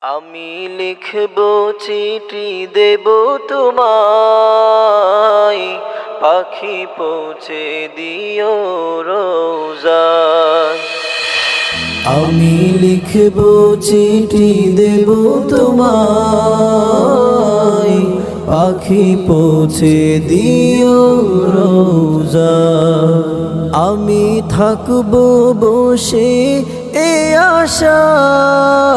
আমি লিখব চিঠি দেব তোমায়, পাখি পৌঁছে দিও রোজায়। আমি লিখব চিঠি দেব তোমায়, পাখি পৌঁছে দিও রোজায়। আমি থাকব বসে এ আশায়,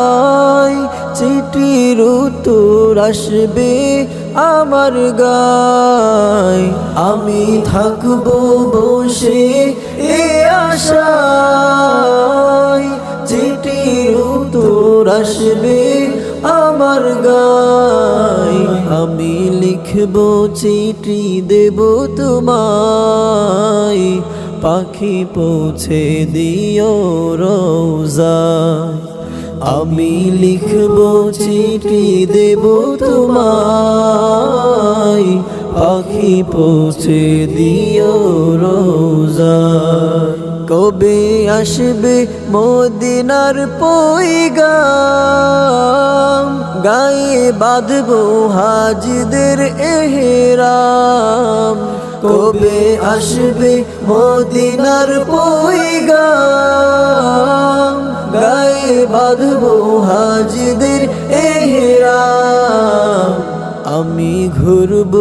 চিঠির উত্তর আসবে আমার গায়। আমি থাকব বসে এ আশায়, চিঠির উত্তর আসবে আমার গায়। আমি লিখব চিঠি দেব তোমায়, পাখি পৌঁছে দিও রোজায়। আমি লিখব চিঠি দেব তোমায়, পাখি পৌঁছে দিও রোজায়। কবে আসবে মদিনার পয়গাম, গায়ে বাঁধবো হাজিদের এহরাম। কবে আসবে মদিনার পয়গাম, গায়ে বাঁধবো হাজিদের এহরাম। আমি ঘুরব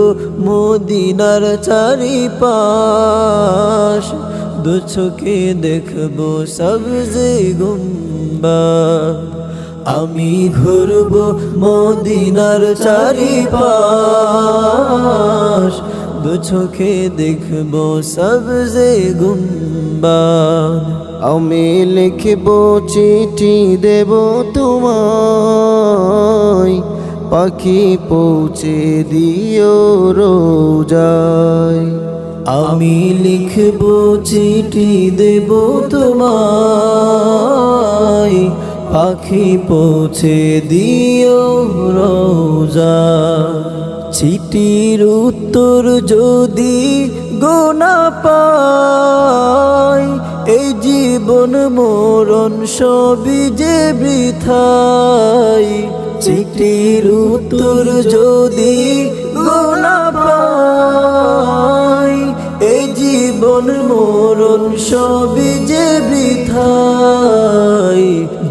মদিনার চারিপাশ, দু চোখে দেখব সবজে গুম্বাদ। আমি ঘুরব মদিনার চারিপাশ, দু চোখে দেখব সবজে গুম্বাদ। আমি লিখব চিঠি দেব তোমায়, পাখি পৌঁছে দিও রোজায়। আমি লিখব চিঠি দেব তোমায়, পাখি পৌঁছে দিও রোজায়। চিঠির উত্তর যদি গোনা পাই, এই জীবন মরণ সবই যে বৃথাই। চিঠির উত্তর যদি গোনা পাই, এই জীবন মরণ সবই যে বৃথাই।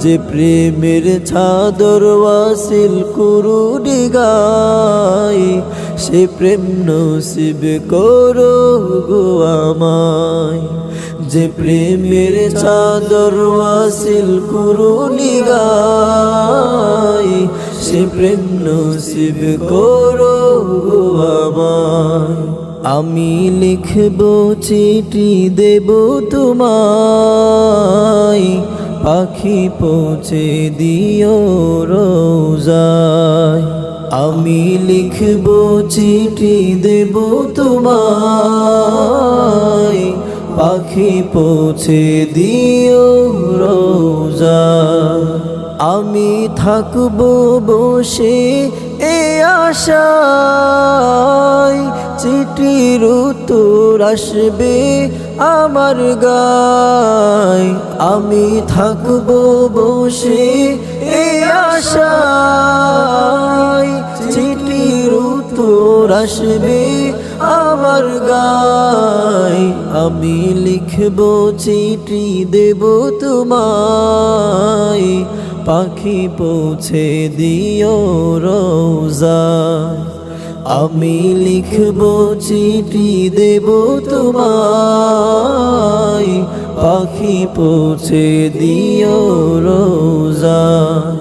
যে প্রেমের চাদর ওয়াসিল কুরুনি গায়, সে প্রেম নসিব করো গো আমায়। যে প্রেমের চাদর ওয়াসিল কুরুনি গায়, সে প্রেম নসিব করো গো আমায়। আমি লিখব চিঠি দেব তোমায়, পাখি পৌঁছে দিও রোজায়। আমি লিখব চিঠি দেব তোমায়, পাখি পৌঁছে দিও রোজায়। আমি থাকব বসে এ আশায়, চিঠির উত্তর আসবে আমার গায়। আমি থাকব বসে এ আশায়, চিঠির উত্তর আসবে আমার গায়। আমি লিখব চিঠি দেব তোমায়, পাখি পৌঁছে দিও রোজায়। আমি লিখব চিঠি দেব তোমায়, পাখি পৌঁছে দিও রোজায়।